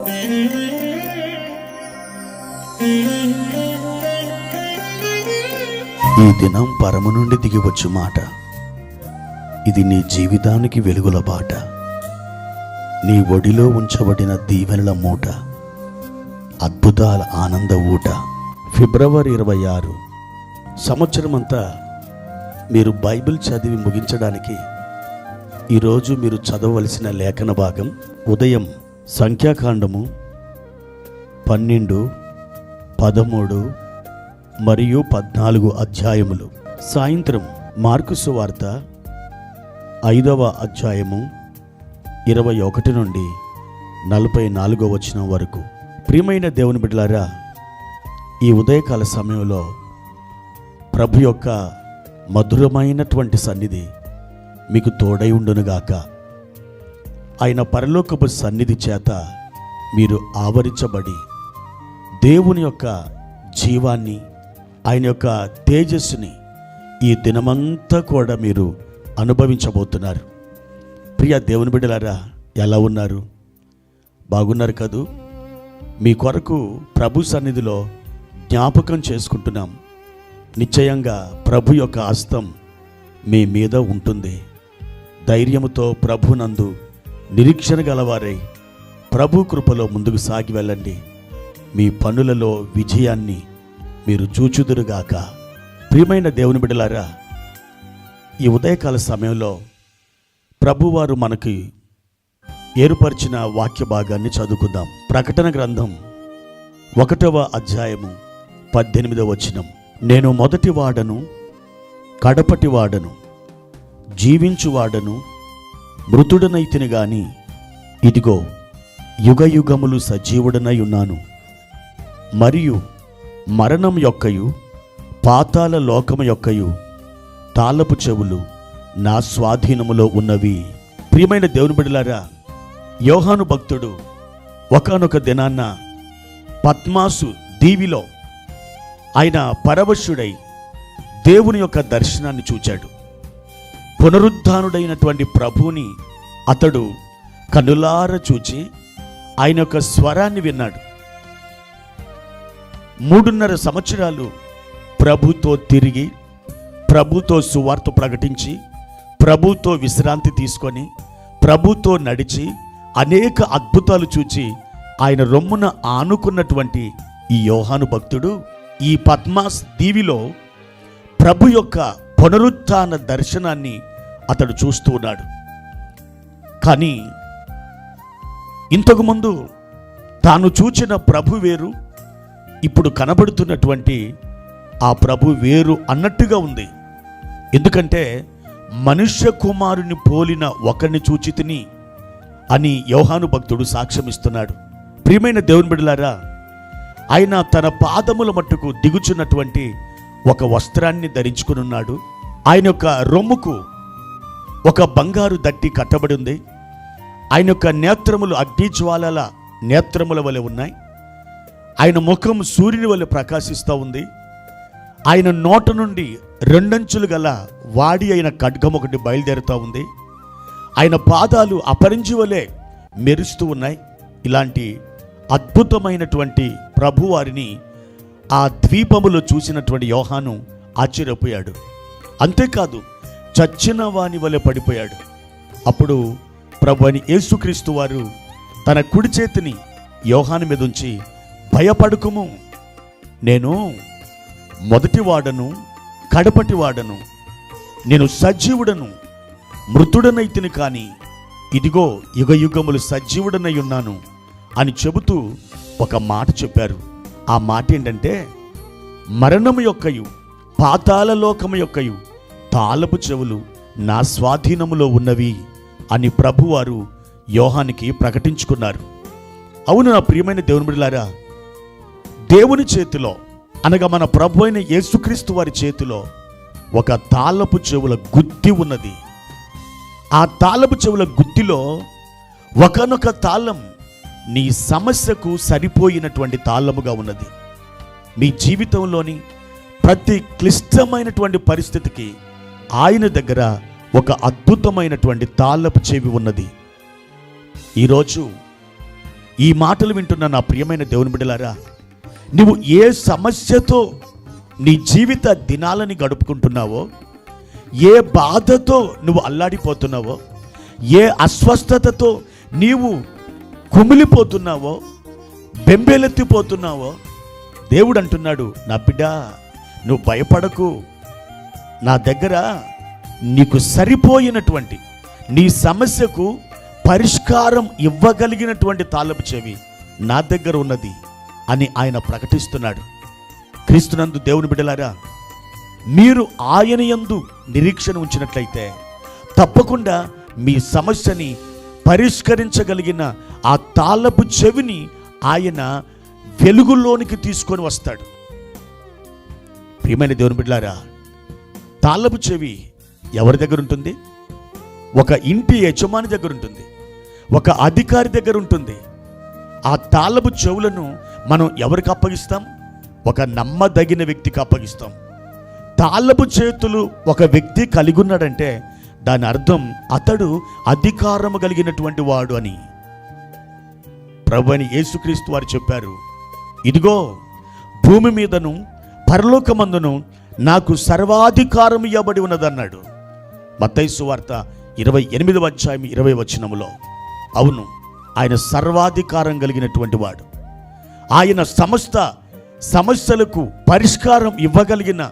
ఈ దినం పరము నుండి దిగివచ్చు మాట. ఇది నీ జీవితానికి వెలుగుల బాట. నీ ఒడిలో ఉంచబడిన దీవెనల మూట, అద్భుతాల ఆనంద ఊట. ఫిబ్రవరి 26 సంవత్సరమంతా మీరు బైబిల్ చదివి ముగించడానికి ఈరోజు మీరు చదవవలసిన లేఖన భాగం ఉదయం సంఖ్యాకాండము 12, 13 మరియు 14 అధ్యాయములు, సాయంత్రం మార్కు సువార్త 5వ అధ్యాయము 21 నుండి 44వ వచనం వరకు. ప్రియమైన దేవుని బిడ్డలారా, ఈ ఉదయకాల సమయంలో ప్రభు యొక్క మధురమైనటువంటి సన్నిధి మీకు తోడై ఉండునుగాక. ఆయన పరలోకపు సన్నిధి చేత మీరు ఆవరించబడి దేవుని యొక్క జీవాన్ని, ఆయన యొక్క తేజస్సుని ఈ దినమంతా కూడా మీరు అనుభవించబోతున్నారు. ప్రియ దేవుని బిడ్డలారా, ఎలా ఉన్నారు? బాగున్నారు కదూ? మీ కొరకు ప్రభు సన్నిధిలో జ్ఞాపకం చేసుకుంటున్నాం. నిశ్చయంగా ప్రభు యొక్క హస్తం మీ మీద ఉంటుంది. ధైర్యముతో ప్రభునందు నిరీక్షణ గలవారై ప్రభు కృపలో ముందుకు సాగి వెళ్ళండి. మీ పనులలో విజయాన్ని మీరు చూచుదురుగాక. ప్రియమైన దేవుని బిడ్డలారా, ఈ ఉదయకాల సమయంలో ప్రభువారు మనకి ఏర్పరిచిన వాక్య భాగాన్ని చదువుకుందాం. ప్రకటన గ్రంథం 1వ అధ్యాయము 18వ వచనం. నేను మొదటి వాడను, కడపటి వాడను, జీవించువాడను, మృతుడనైతిని గాని ఇదిగో యుగయుగములు సజీవుడనై ఉన్నాను. మరియు మరణం యొక్కయు పాతాళ లోకము యొక్కయు తాళపు చెవులు నా స్వాధీనములో ఉన్నవి. ప్రియమైన దేవుని బిడ్డలారా, యోహాను భక్తుడు ఒకానొక దినాన్న పద్మాసు దీవిలో ఆయన పరవశుడై దేవుని యొక్క దర్శనాన్ని చూచాడు. పునరుద్ధానుడైనటువంటి ప్రభువుని అతడు కనులార చూచి ఆయన యొక్క స్వరాన్ని విన్నాడు. 3.5 సంవత్సరాలు ప్రభుతో తిరిగి, ప్రభుతో సువార్త ప్రకటించి, ప్రభుతో విశ్రాంతి తీసుకొని, ప్రభుతో నడిచి అనేక అద్భుతాలు చూచి ఆయన రొమ్మున ఆనుకున్నటువంటి ఈ యోహాను భక్తుడు ఈ పద్మాస్ దీవిలో ప్రభు యొక్క పునరుత్థాన దర్శనాన్ని అతడు చూస్తూ ఉన్నాడు. కానీ ఇంతకుముందు తాను చూచిన ప్రభు వేరు, ఇప్పుడు కనబడుతున్నటువంటి ఆ ప్రభు వేరు అన్నట్టుగా ఉంది. ఎందుకంటే మనుష్య కుమారుని పోలిన ఒకరిని చూచితిని అని యోహాను భక్తుడు సాక్ష్యమిస్తున్నాడు. ప్రియమైన దేవుని బిడ్డలారా, ఆయన తన పాదముల మట్టుకు దిగుచున్నటువంటి ఒక వస్త్రాన్ని ధరించుకుని ఉన్నాడు. ఆయన యొక్క రొమ్ముకు ఒక బంగారు దట్టి కట్టబడి ఉంది. ఆయన యొక్క నేత్రములు అగ్నిజ్వాలల నేత్రముల వలె ఉన్నాయి. ఆయన ముఖం సూర్యుని వలె ప్రకాశిస్తూ ఉంది. ఆయన నోట నుండి 2 అంచులు గల వాడి అయిన ఖడ్గం ఒకటి బయలుదేరుతూ ఉంది. ఆయన పాదాలు అపరించి వలె మెరుస్తూ ఉన్నాయి. ఇలాంటి అద్భుతమైనటువంటి ప్రభువారిని ఆ ద్వీపములో చూసినటువంటి యోహాను ఆశ్చర్యపోయాడు. అంతేకాదు, చచ్చిన వాని వలె పడిపోయాడు. అప్పుడు ప్రభు అని యేసుక్రీస్తు వారు తన కుడి చేతిని యోహాను మీద ఉంచి, భయపడకుము, నేను మొదటి వాడను, కడపటి వాడను, నేను సజీవుడను, మృతుడనైతిని కానీ ఇదిగో యుగయుగములు సజీవుడనై ఉన్నాను అని చెబుతూ ఒక మాట చెప్పారు. ఆ మాట ఏంటంటే, మరణము యొక్కయు పాతాళ లోకము యొక్కయు తాళపు చెవులు నా స్వాధీనములో ఉన్నవి అని ప్రభువారు యోహానికి ప్రకటించుకున్నారు. అవును నా ప్రియమైన దేవుని బిడ్డలారా, దేవుని చేతిలో అనగా మన ప్రభు అయిన యేసుక్రీస్తు వారి చేతిలో ఒక తాళపు చెవుల గుత్తి ఉన్నది. ఆ తాళపు చెవుల గుత్తిలో ఒకనొక తాళం నీ సమస్యకు సరిపోయినటువంటి తాళముగా ఉన్నది. మీ జీవితంలోని ప్రతి క్లిష్టమైనటువంటి పరిస్థితికి ఆయన దగ్గర ఒక అద్భుతమైనటువంటి తాళపు చెవి ఉన్నది. ఈరోజు ఈ మాటలు వింటున్న నా ప్రియమైన దేవుని బిడ్డలారా, నువ్వు ఏ సమస్యతో నీ జీవిత దినాలని గడుపుకుంటున్నావో, ఏ బాధతో నువ్వు అల్లాడిపోతున్నావో, ఏ అస్వస్థతతో నీవు కుమిలిపోతున్నావో, బెంబేలెత్తిపోతున్నావో, దేవుడు అంటున్నాడు, నా బిడ్డ నువ్వు భయపడకు. నా దగ్గర నీకు సరిపోయినటువంటి నీ సమస్యకు పరిష్కారం ఇవ్వగలిగినటువంటి తాళపు చెవి నా దగ్గర ఉన్నది అని ఆయన ప్రకటిస్తున్నాడు. క్రీస్తునందు దేవుని బిడ్డలారా, మీరు ఆయన యందు నిరీక్షణ ఉంచినట్లయితే తప్పకుండా మీ సమస్యని పరిష్కరించగలిగిన ఆ తాళపు చెవిని ఆయన వెలుగులోనికి తీసుకొని వస్తాడు. ప్రియమైన దేవుని బిడ్డలారా, తాళపు చెవి ఎవరి దగ్గర ఉంటుంది? ఒక ఇంటి యజమాని దగ్గర ఉంటుంది, ఒక అధికారి దగ్గర ఉంటుంది. ఆ తాళపు చెవులను మనం ఎవరికి అప్పగిస్తాం? ఒక నమ్మదగిన వ్యక్తికి అప్పగిస్తాం. తాళపు చేతులు ఒక వ్యక్తి కలిగి ఉన్నాడంటే దాని అర్థం అతడు అధికారము కలిగినటువంటి వాడు అని. ప్రభువైన యేసుక్రీస్తు వారు చెప్పారు, ఇదిగో భూమి మీదను పరలోకమందును నాకు సర్వాధికారం ఇవ్వబడి ఉన్నదన్నాడు. మత్తయి సువార్త 28వ అధ్యాయం 20వ వచనములో. అవును, ఆయన సర్వాధికారం కలిగినటువంటి వాడు. ఆయన సమస్త సమస్యలకు పరిష్కారం ఇవ్వగలిగిన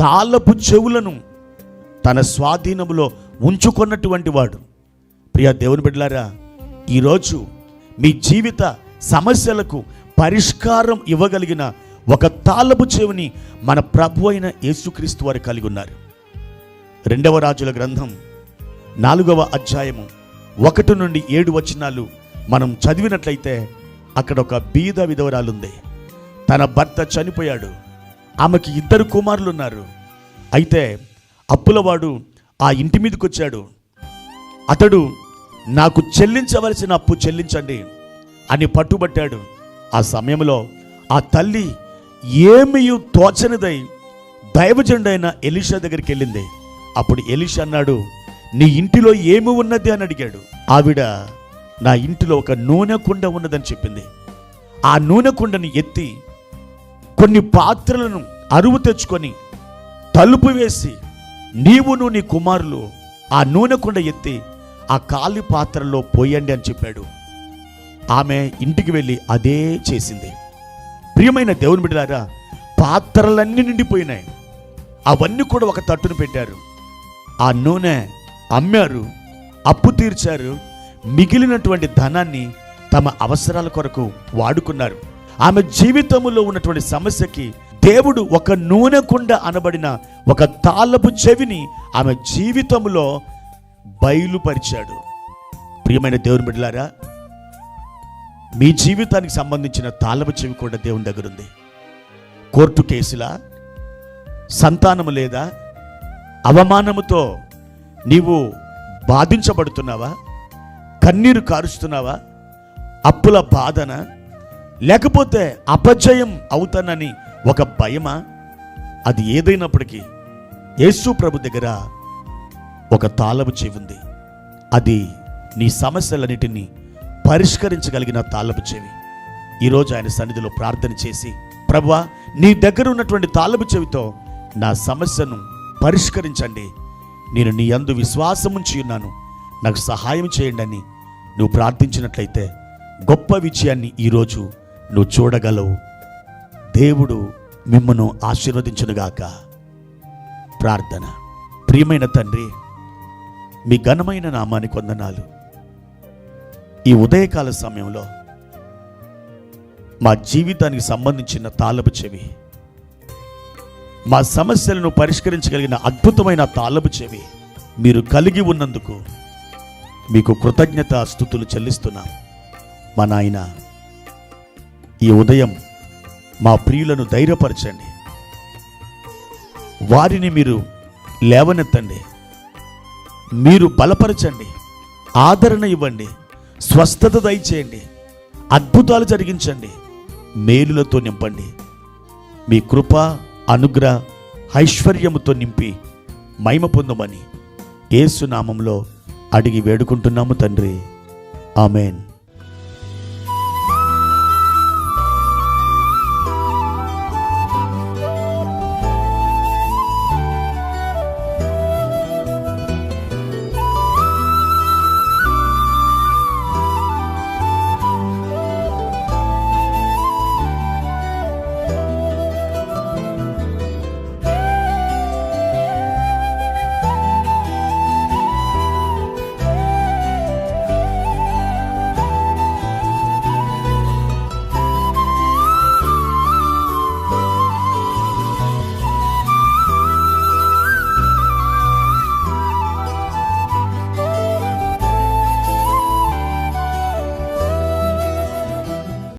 తాళపు చెవులను తన స్వాధీనములో ఉంచుకున్నటువంటి వాడు. ప్రియ దేవుని బిడ్డలారా, ఈరోజు మీ జీవిత సమస్యలకు పరిష్కారం ఇవ్వగలిగిన ఒక తాళపు చెవిని మన ప్రభు అయిన యేసుక్రీస్తు వారు కలిగి ఉన్నారు. 2వ రాజుల గ్రంథం 4వ అధ్యాయము 1 నుండి 7 వచనాలు మనం చదివినట్లయితే అక్కడ ఒక బీద విధవరాలుంది. తన భర్త చనిపోయాడు. ఆమెకి 2 కుమారులు ఉన్నారు. అయితే అప్పులవాడు ఆ ఇంటి మీదకి వచ్చాడు. అతడు నాకు చెల్లించవలసిన అప్పు చెల్లించండి అని పట్టుబట్టాడు. ఆ సమయంలో ఆ తల్లి ఏమీ తోచనిదై దైవజనుడైన ఎలీషా దగ్గరికి వెళ్ళింది. అప్పుడు ఎలీషా అన్నాడు, నీ ఇంటిలో ఏమి ఉన్నది అని అడిగాడు. ఆవిడ, నా ఇంటిలో ఒక నూనె కుండ ఉన్నదని చెప్పింది. ఆ నూనె కుండని ఎత్తి కొన్ని పాత్రలను అరువు తెచ్చుకొని తలుపు వేసి నీవును నీ కుమారులు ఆ నూనె కుండ ఎత్తి ఆ ఖాళీ పాత్రలో పోయండి అని చెప్పాడు. ఆమె ఇంటికి వెళ్ళి అదే చేసింది. ప్రియమైన దేవుని బిడ్డలారా, పాత్రలన్నీ నిండిపోయినాయి. అవన్నీ కూడా ఒక తట్టును పెట్టారు. ఆ నూనె అమ్మారు, అప్పు తీర్చారు. మిగిలినటువంటి ధనాన్ని తమ అవసరాల కొరకు వాడుకున్నారు. ఆమె జీవితంలో ఉన్నటువంటి సమస్యకి దేవుడు ఒక నూనె కుండ అనబడిన ఒక తాళపు చెవిని ఆమె జీవితంలో బయలుపరిచాడు. ప్రియమైన దేవుని బిడ్డలారా, మీ జీవితానికి సంబంధించిన తాళపు చెవి కూడా దేవుని దగ్గర ఉంది. కోర్టు కేసులా, సంతానము లేదా, అవమానముతో నీవు బాధించబడుతున్నావా, కన్నీరు కారుస్తున్నావా, అప్పుల బాధన, లేకపోతే అపజయం అవుతానని ఒక భయమా? అది ఏదైనప్పటికీ యేసు ప్రభు దగ్గర ఒక తాళపు చెవి ఉంది. అది నీ సమస్యలన్నిటినీ పరిష్కరించగలిగిన తాళపు చెవి. ఈరోజు ఆయన సన్నిధిలో ప్రార్థన చేసి, ప్రభువా, నీ దగ్గర ఉన్నటువంటి తాళపు చెవితో నా సమస్యను పరిష్కరించండి, నేను నీ యందు విశ్వాసం ఉంచి ఉన్నాను, నాకు సహాయం చేయండి అని నువ్వు ప్రార్థించినట్లయితే గొప్ప విజయాన్ని ఈరోజు నువ్వు చూడగలవు. దేవుడు మిమ్మను ఆశీర్వదించునుగాక. ప్రార్థన. ప్రియమైన తండ్రి, మీ ఘనమైన నామానికి వందనాలు. ఈ ఉదయకాల సమయంలో మా జీవితానికి సంబంధించిన తాళపు చెవి, మా సమస్యలను పరిష్కరించగలిగిన అద్భుతమైన తాళపు చెవి మీరు కలిగి ఉన్నందుకు మీకు కృతజ్ఞత స్తుతులు చెల్లిస్తున్నాం. మా నాయన, ఈ ఉదయం మా ప్రియులను ధైర్యపరచండి, వారిని మీరు లేవనెత్తండి, మీరు బలపరచండి, ఆదరణ ఇవ్వండి, స్వస్థత దయచేయండి, అద్భుతాలు జరిగించండి, మేలులతో నింపండి. మీ కృప, అనుగ్రహ, ఐశ్వర్యముతో నింపి మహిమ పొందమని యేసు నామములో అడిగి వేడుకుంటున్నాము తండ్రి. ఆమెన్.